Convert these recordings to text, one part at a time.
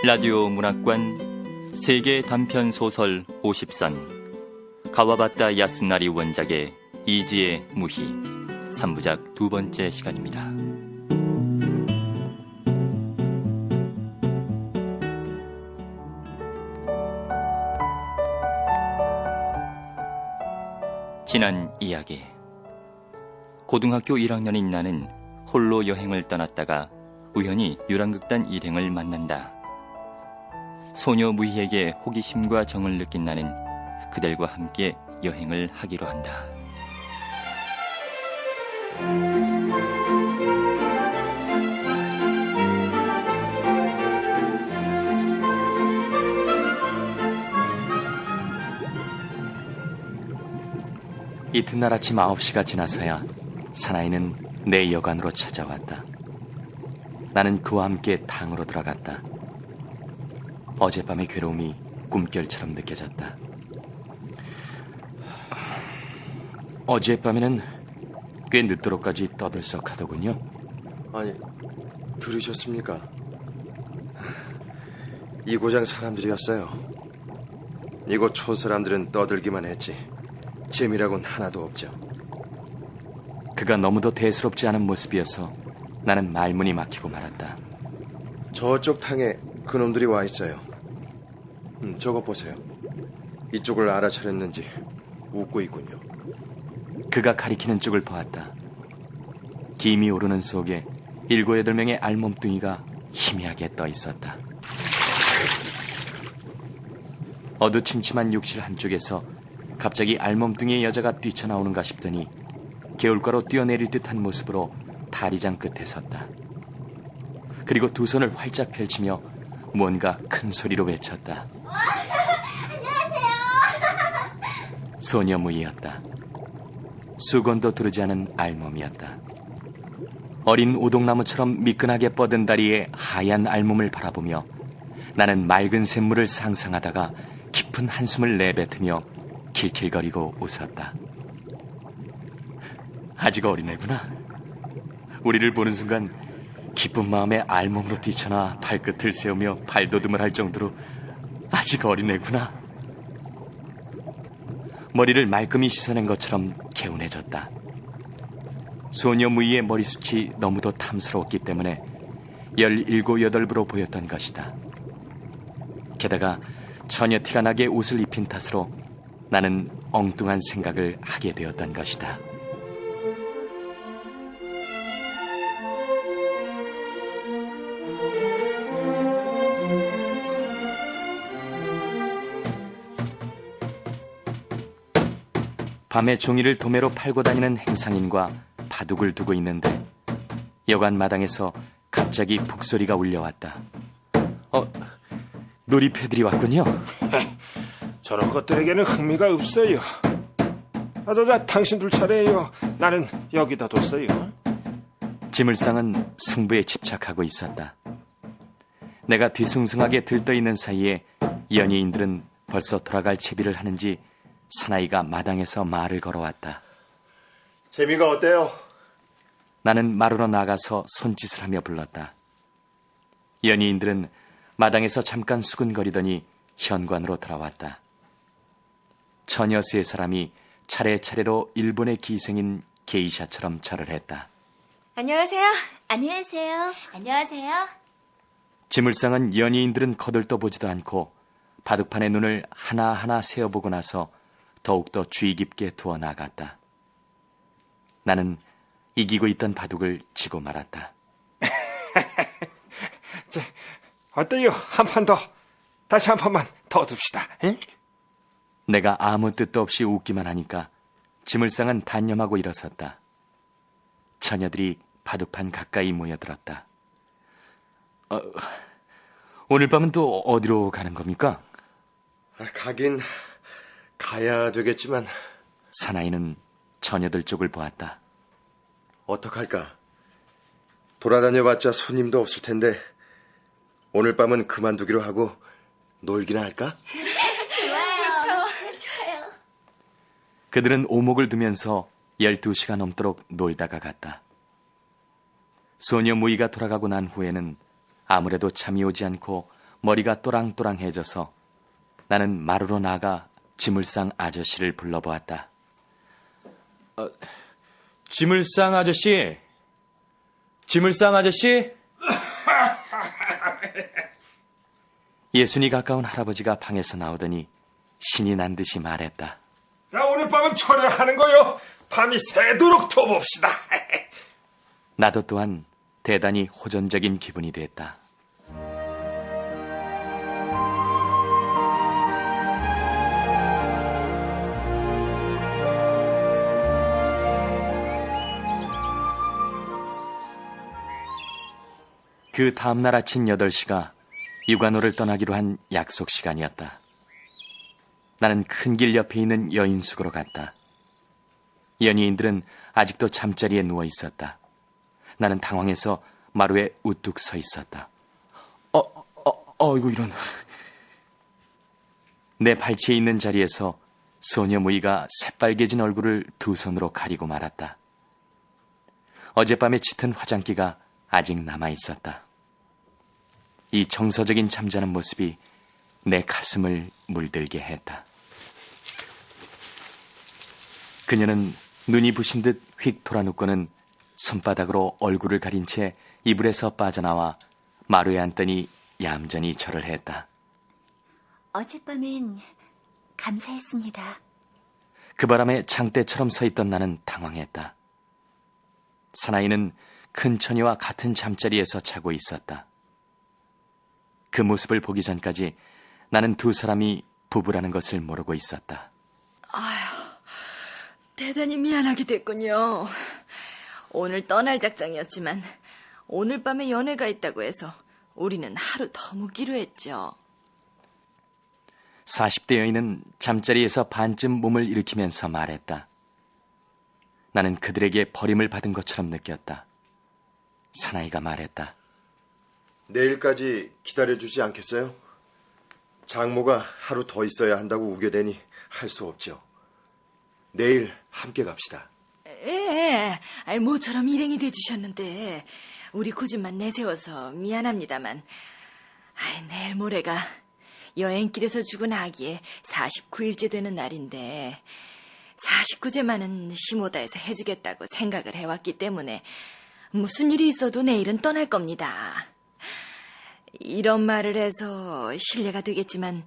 라디오 문학관 세계 단편 소설 50선 가와바타 야스나리 원작의 이지의 무희 3부작 두 번째 시간입니다. 지난 이야기. 고등학교 1학년인 나는 홀로 여행을 떠났다가 우연히 유랑극단 일행을 만난다. 소녀 무희에게 호기심과 정을 느낀 나는 그들과 함께 여행을 하기로 한다. 이튿날 아침 9시가 지나서야 사나이는 내 여관으로 찾아왔다. 나는 그와 함께 탕으로 들어갔다. 어젯밤의 괴로움이 꿈결처럼 느껴졌다. 어젯밤에는 꽤 늦도록까지 떠들썩하더군요. 아니, 들으셨습니까? 이 고장 사람들이었어요. 이곳 촌 사람들은 떠들기만 했지 재미라고는 하나도 없죠. 그가 너무도 대수롭지 않은 모습이어서 나는 말문이 막히고 말았다. 저쪽 탕에 그놈들이 와 있어요. 저거 보세요. 이쪽을 알아차렸는지 웃고 있군요. 그가 가리키는 쪽을 보았다. 김이 오르는 속에 7, 8명의 알몸뚱이가 희미하게 떠 있었다. 어두침침한 욕실 한쪽에서 갑자기 알몸뚱이의 여자가 뛰쳐나오는가 싶더니 개울가로 뛰어내릴 듯한 모습으로 다리장 끝에 섰다. 그리고 두 손을 활짝 펼치며 뭔가 큰 소리로 외쳤다. 안녕하세요. 소녀 무희였다. 수건도 두르지 않은 알몸이었다. 어린 오동나무처럼 미끈하게 뻗은 다리에 하얀 알몸을 바라보며 나는 맑은 샘물을 상상하다가 깊은 한숨을 내뱉으며 킬킬거리고 웃었다. 아직 어린애구나. 우리를 보는 순간 기쁜 마음에 알몸으로 뛰쳐나 발끝을 세우며 발돋움을 할 정도로 아직 어린애구나. 머리를 말끔히 씻어낸 것처럼 개운해졌다. 소녀 무희의 머리숱이 너무도 탐스러웠기 때문에 17, 8으로 보였던 것이다. 게다가 전혀 티가 나게 옷을 입힌 탓으로 나는 엉뚱한 생각을 하게 되었던 것이다. 밤에 종이를 도매로 팔고 다니는 행상인과 바둑을 두고 있는데 여관 마당에서 갑자기 북소리가 울려왔다. 놀이패들이 왔군요. 저런 것들에게는 흥미가 없어요. 당신들 차례예요. 나는 여기다 뒀어요. 지물상은 승부에 집착하고 있었다. 내가 뒤숭숭하게 들떠있는 사이에 연예인들은 벌써 돌아갈 채비를 하는지 사나이가 마당에서 말을 걸어왔다. 재미가 어때요? 나는 마루로 나가서 손짓을 하며 불렀다. 연예인들은 마당에서 잠깐 수근거리더니 현관으로 돌아왔다. 처녀 3사람이 차례차례로 일본의 기생인 게이샤처럼 절을 했다. 안녕하세요. 안녕하세요. 안녕하세요. 지물상은 연예인들은 거들떠보지도 않고 바둑판의 눈을 하나하나 세어보고 나서 더욱더 주의 깊게 두어 나갔다. 나는 이기고 있던 바둑을 지고 말았다. 어때요? 한 판 더. 다시 한 판만 더 둡시다. 응? 내가 아무 뜻도 없이 웃기만 하니까 지물상은 단념하고 일어섰다. 처녀들이 바둑판 가까이 모여들었다. 오늘 밤은 또 어디로 가는 겁니까? 가긴 가야 되겠지만. 사나이는 처녀들 쪽을 보았다. 어떡할까? 돌아다녀봤자 손님도 없을 텐데 오늘 밤은 그만두기로 하고 놀기나 할까? 좋아요. 그들은 오목을 두면서 12시가 넘도록 놀다가 갔다. 소녀 무희가 돌아가고 난 후에는 아무래도 잠이 오지 않고 머리가 또랑또랑해져서 나는 마루로 나가 짐을 싼 아저씨를 불러보았다. 짐을 싼 아저씨! 짐을 싼 아저씨! 예순이 가까운 할아버지가 방에서 나오더니 신이 난 듯이 말했다. 야, 오늘 밤은 철회하는 거요. 밤이 새도록 둬봅시다. 나도 또한 대단히 호전적인 기분이 됐다. 그 다음날 아침 8시가 유관호를 떠나기로 한 약속 시간이었다. 나는 큰 길 옆에 있는 여인숙으로 갔다. 연예인들은 아직도 잠자리에 누워 있었다. 나는 당황해서 마루에 우뚝 서 있었다. 이거 이런. 내 발치에 있는 자리에서 소녀 무이가 새빨개진 얼굴을 두 손으로 가리고 말았다. 어젯밤에 짙은 화장기가 아직 남아 있었다. 이 정서적인 잠자는 모습이 내 가슴을 물들게 했다. 그녀는 눈이 부신 듯 휙 돌아눕고는 손바닥으로 얼굴을 가린 채 이불에서 빠져나와 마루에 앉더니 얌전히 절을 했다. 어젯밤엔 감사했습니다. 그 바람에 장대처럼 서 있던 나는 당황했다. 사나이는 큰 처녀와 같은 잠자리에서 자고 있었다. 그 모습을 보기 전까지 나는 두 사람이 부부라는 것을 모르고 있었다. 대단히 미안하게 됐군요. 오늘 떠날 작정이었지만 오늘 밤에 연애가 있다고 해서 우리는 하루 더 묵기로 했죠. 40대 여인은 잠자리에서 반쯤 몸을 일으키면서 말했다. 나는 그들에게 버림을 받은 것처럼 느꼈다. 사나이가 말했다. 내일까지 기다려주지 않겠어요? 장모가 하루 더 있어야 한다고 우겨대니 할 수 없죠. 내일 함께 갑시다. 모처럼 일행이 돼주셨는데 우리 고집만 내세워서 미안합니다만 내일 모레가 여행길에서 죽은 아기의 49일째 되는 날인데 49제만은 시모다에서 해주겠다고 생각을 해왔기 때문에 무슨 일이 있어도 내일은 떠날 겁니다. 이런 말을 해서 실례가 되겠지만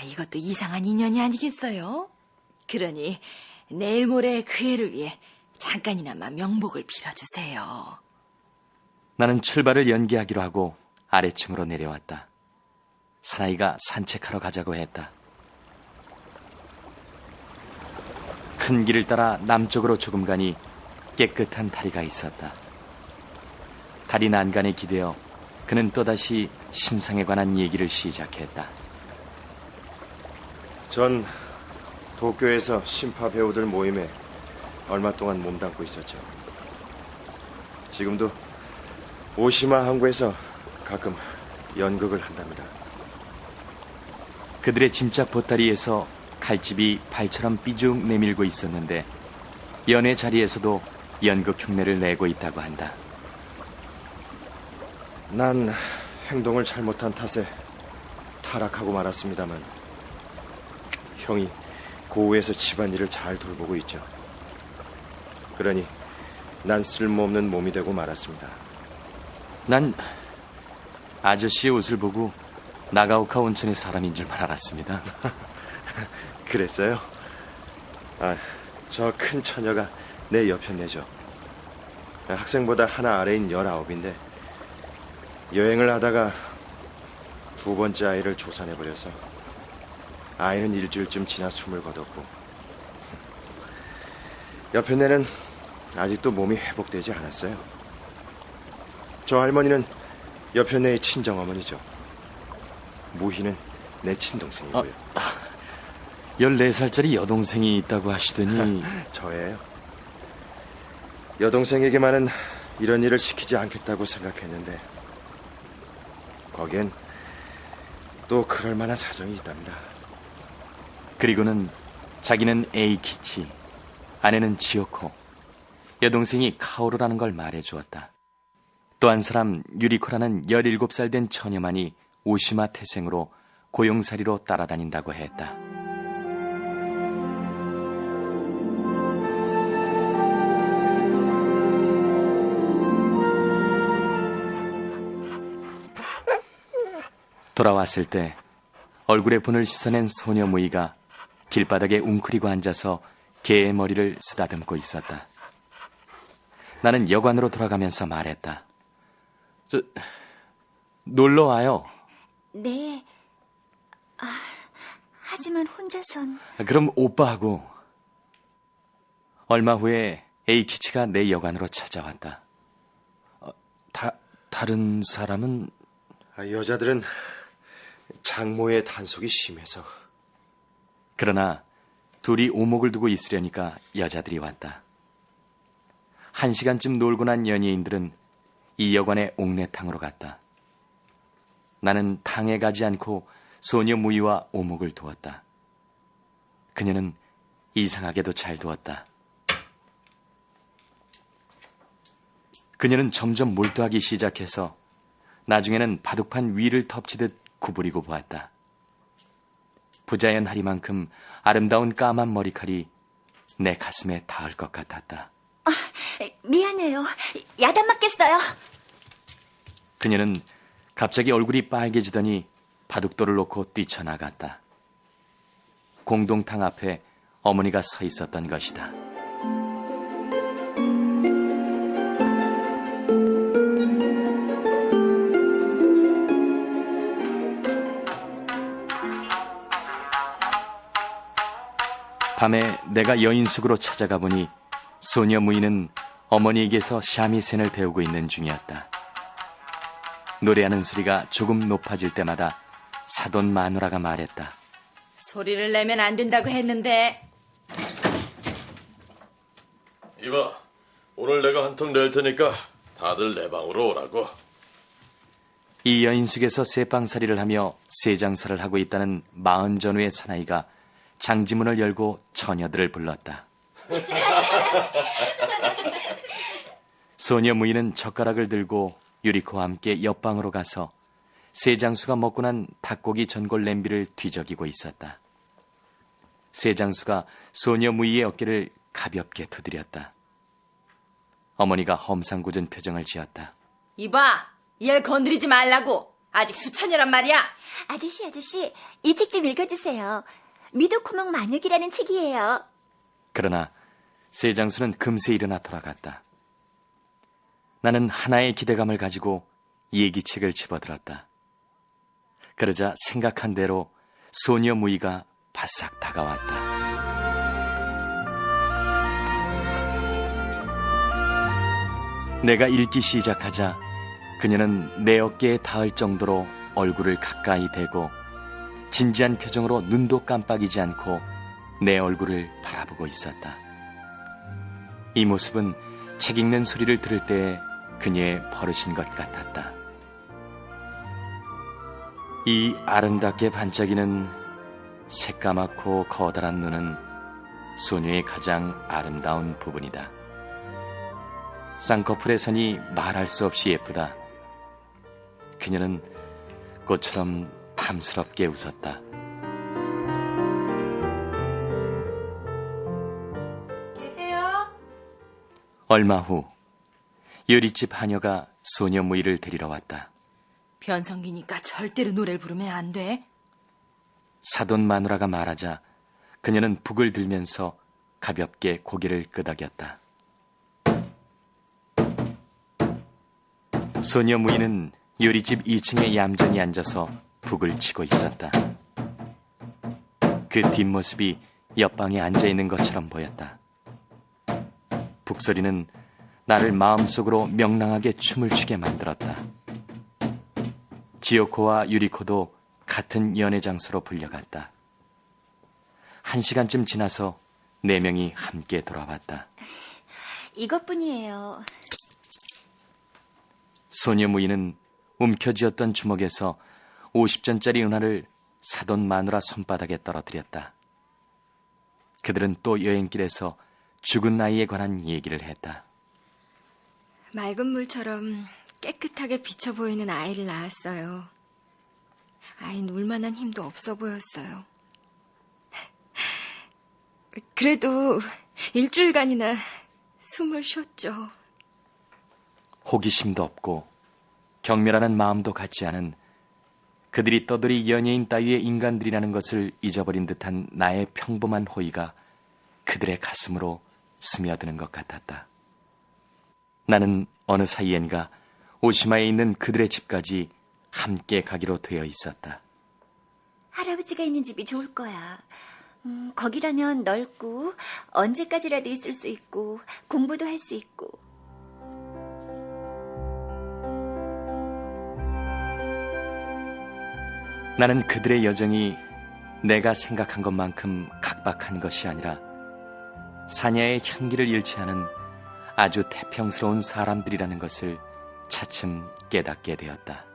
이것도 이상한 인연이 아니겠어요? 그러니 내일 모레 그 애를 위해 잠깐이나마 명복을 빌어주세요. 나는 출발을 연기하기로 하고 아래층으로 내려왔다. 사나이가 산책하러 가자고 했다. 큰 길을 따라 남쪽으로 조금 가니 깨끗한 다리가 있었다. 다리 난간에 기대어 그는 또다시 신상에 관한 얘기를 시작했다. 전 도쿄에서 신파 배우들 모임에 얼마 동안 몸담고 있었죠. 지금도 오시마 항구에서 가끔 연극을 한답니다. 그들의 짐짝 보따리에서 칼집이 발처럼 삐죽 내밀고 있었는데 연애 자리에서도 연극 흉내를 내고 있다고 한다. 난 행동을 잘못한 탓에 타락하고 말았습니다만 형이 고우에서 집안일을 잘 돌보고 있죠. 그러니 난 쓸모없는 몸이 되고 말았습니다. 난 아저씨의 옷을 보고 나가오카 온천의 사람인 줄만 알았습니다. 그랬어요? 저 큰 처녀가 내 여편네죠. 학생보다 하나 아래인 19인데 여행을 하다가 두 번째 아이를 조산해버려서 아이는 일주일쯤 지나 숨을 거뒀고 여편네는 아직도 몸이 회복되지 않았어요. 저 할머니는 여편네의 친정어머니죠. 무희는 내 친동생이고요. 14살짜리 여동생이 있다고 하시더니 저예요. 여동생에게만은 이런 일을 시키지 않겠다고 생각했는데 거기엔 또 그럴 만한 사정이 있답니다. 그리고는 자기는 에이키치, 아내는 지오코, 여동생이 카오루라는 걸 말해주었다. 또 한 사람 유리코라는 17살 된 처녀만이 오시마 태생으로 고용살이로 따라다닌다고 했다. 돌아왔을 때 얼굴에 분을 씻어낸 소녀 무이가 길바닥에 웅크리고 앉아서 개의 머리를 쓰다듬고 있었다. 나는 여관으로 돌아가면서 말했다. 놀러 와요. 네. 하지만 혼자선. 그럼 오빠하고. 얼마 후에 에이키치가 내 여관으로 찾아왔다. 다른 사람은? 여자들은 장모의 단속이 심해서. 그러나 둘이 오목을 두고 있으려니까 여자들이 왔다. 1시간쯤 놀고 난 연예인들은 이 여관의 옥내탕으로 갔다. 나는 탕에 가지 않고 소녀 무이와 오목을 두었다. 그녀는 이상하게도 잘 두었다. 그녀는 점점 몰두하기 시작해서 나중에는 바둑판 위를 덮치듯 구부리고 보았다. 부자연하리만큼 아름다운 까만 머리칼이 내 가슴에 닿을 것 같았다. 미안해요. 야단 맞겠어요. 그녀는 갑자기 얼굴이 빨개지더니 바둑돌을 놓고 뛰쳐나갔다. 공동탕 앞에 어머니가 서 있었던 것이다. 밤에 내가 여인숙으로 찾아가 보니 소녀 무이는 어머니에게서 샤미센을 배우고 있는 중이었다. 노래하는 소리가 조금 높아질 때마다 사돈 마누라가 말했다. 소리를 내면 안 된다고 했는데. 이봐, 오늘 내가 한 통 낼 테니까 다들 내 방으로 오라고. 이 여인숙에서 세빵살이를 하며 세장사를 하고 있다는 40 전후의 사나이가 장지문을 열고 처녀들을 불렀다. 소녀 무이는 젓가락을 들고 유리코와 함께 옆방으로 가서 세장수가 먹고 난 닭고기 전골 냄비를 뒤적이고 있었다. 세장수가 소녀 무이의 어깨를 가볍게 두드렸다. 어머니가 험상궂은 표정을 지었다. 이봐, 얘 건드리지 말라고. 아직 수천이란 말이야. 아저씨, 이 책 좀 읽어주세요. 미도코몽 만육이라는 책이에요. 그러나 세장수는 금세 일어나 돌아갔다. 나는 하나의 기대감을 가지고 얘기책을 집어들었다. 그러자 생각한 대로 소녀 무이가 바싹 다가왔다. 내가 읽기 시작하자 그녀는 내 어깨에 닿을 정도로 얼굴을 가까이 대고 진지한 표정으로 눈도 깜빡이지 않고 내 얼굴을 바라보고 있었다. 이 모습은 책 읽는 소리를 들을 때 그녀의 버릇인 것 같았다. 이 아름답게 반짝이는 새까맣고 커다란 눈은 소녀의 가장 아름다운 부분이다. 쌍꺼풀의 선이 말할 수 없이 예쁘다. 그녀는 꽃처럼 탐스럽게 웃었다. 계세요? 얼마 후 요리집 하녀가 소녀 무이를 데리러 왔다. 변성기니까 절대로 노래를 부르면 안 돼. 사돈 마누라가 말하자 그녀는 북을 들면서 가볍게 고개를 끄덕였다. 소녀 무이는 요리집 2층에 얌전히 앉아서 북을 치고 있었다. 그 뒷모습이 옆방에 앉아있는 것처럼 보였다. 북소리는 나를 마음속으로 명랑하게 춤을 추게 만들었다. 지오코와 유리코도 같은 연애 장소로 불려갔다. 1시간쯤 지나서 4명이 함께 돌아왔다. 이것뿐이에요. 소녀 무이는 움켜쥐었던 주먹에서 50전짜리 은화를 사돈 마누라 손바닥에 떨어뜨렸다. 그들은 또 여행길에서 죽은 아이에 관한 얘기를 했다. 맑은 물처럼 깨끗하게 비쳐 보이는 아이를 낳았어요. 아이는 울만한 힘도 없어 보였어요. 그래도 일주일간이나 숨을 쉬었죠. 호기심도 없고 경멸하는 마음도 갖지 않은 그들이 떠돌이 연예인 따위의 인간들이라는 것을 잊어버린 듯한 나의 평범한 호의가 그들의 가슴으로 스며드는 것 같았다. 나는 어느 사이엔가 오시마에 있는 그들의 집까지 함께 가기로 되어 있었다. 할아버지가 있는 집이 좋을 거야. 거기라면 넓고 언제까지라도 있을 수 있고 공부도 할 수 있고. 나는 그들의 여정이 내가 생각한 것만큼 각박한 것이 아니라 사냐의 향기를 잃지 않은 아주 태평스러운 사람들이라는 것을 차츰 깨닫게 되었다.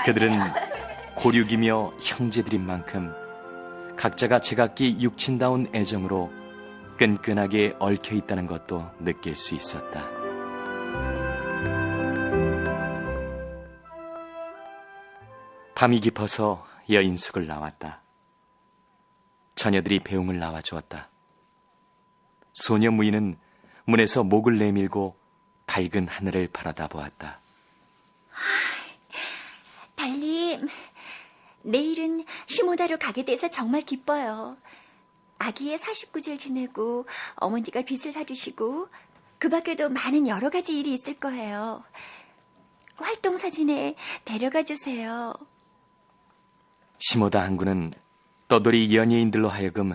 그들은 고륙이며 형제들인 만큼 각자가 제각기 육친다운 애정으로 끈끈하게 얽혀 있다는 것도 느낄 수 있었다. 밤이 깊어서 여인숙을 나왔다. 처녀들이 배웅을 나와주었다. 소녀 무인은 문에서 목을 내밀고 밝은 하늘을 바라다 보았다. 달님, 내일은 시모다로 가게 돼서 정말 기뻐요. 아기의 49제를 지내고 어머니가 빚을 사주시고 그 밖에도 많은 여러 가지 일이 있을 거예요. 활동사진에 데려가 주세요. 시모다 항구는 떠돌이 연예인들로 하여금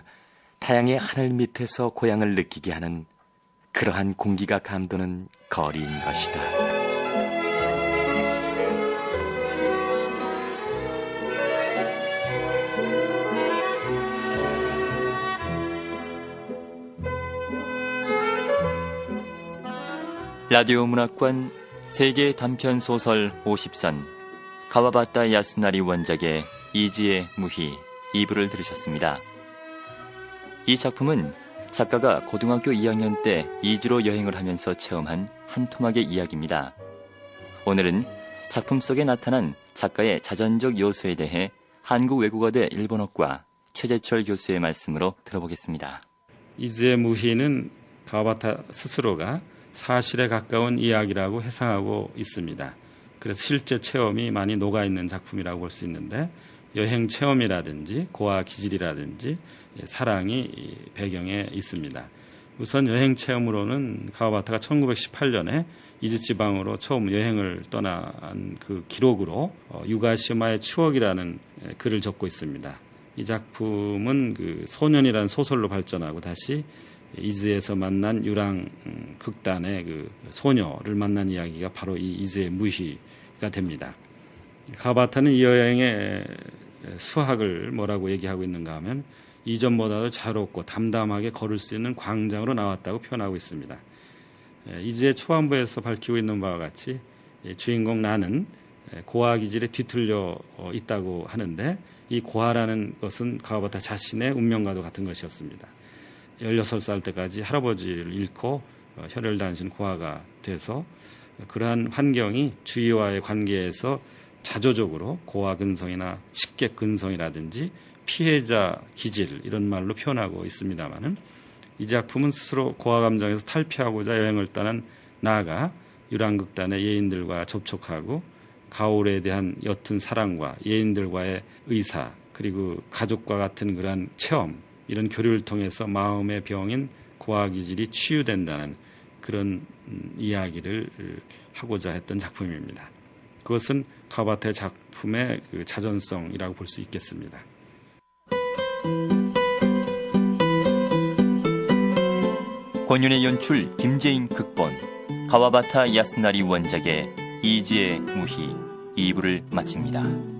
타양의 하늘 밑에서 고향을 느끼게 하는 그러한 공기가 감도는 거리인 것이다. 라디오 문학관 세계 단편 소설 50선 가와바타 야스나리 원작의 이지의 무희 2부를 들으셨습니다. 이 작품은 작가가 고등학교 2학년 때 이주로 여행을 하면서 체험한 한 토막의 이야기입니다. 오늘은 작품 속에 나타난 작가의 자전적 요소에 대해 한국외국어대 일본어과 최재철 교수의 말씀으로 들어보겠습니다. 이즈의 무희는 가와바타 스스로가 사실에 가까운 이야기라고 해상하고 있습니다. 그래서 실제 체험이 많이 녹아있는 작품이라고 볼 수 있는데 여행 체험이라든지 고아 기질이라든지 사랑이 배경에 있습니다. 우선 여행 체험으로는 가와바타가 1918년에 이즈 지방으로 처음 여행을 떠난 그 기록으로 유가시마의 추억이라는 글을 적고 있습니다. 이 작품은 그 소년이라는 소설로 발전하고 다시 이즈에서 만난 유랑 극단의 그 소녀를 만난 이야기가 바로 이 이즈의 무희가 됩니다. 가와바타는 이 여행의 수학을 뭐라고 얘기하고 있는가 하면 이전보다도 자유롭고 담담하게 걸을 수 있는 광장으로 나왔다고 표현하고 있습니다. 이즈의 초안부에서 밝히고 있는 바와 같이 주인공 나는 고아 기질에 뒤틀려 있다고 하는데 이 고아라는 것은 가와바타 자신의 운명과도 같은 것이었습니다. 16살 때까지 할아버지를 잃고 혈혈단신 고아가 돼서 그러한 환경이 주위와의 관계에서 자조적으로 고아 근성이나 식객 근성이라든지 피해자 기질 이런 말로 표현하고 있습니다마는 이 작품은 스스로 고아 감정에서 탈피하고자 여행을 떠난 나아가 유랑극단의 예인들과 접촉하고 가오르에 대한 옅은 사랑과 예인들과의 의사 그리고 가족과 같은 그러한 체험 이런 교류를 통해서 마음의 병인 고아 기질이 치유된다는 그런 이야기를 하고자 했던 작품입니다. 그것은 가와바타의 작품의 그 자전성이라고 볼 수 있겠습니다. 권윤의 연출, 김재인 극본, 가와바타 야스나리 원작의 이지의 무희 2부를 마칩니다.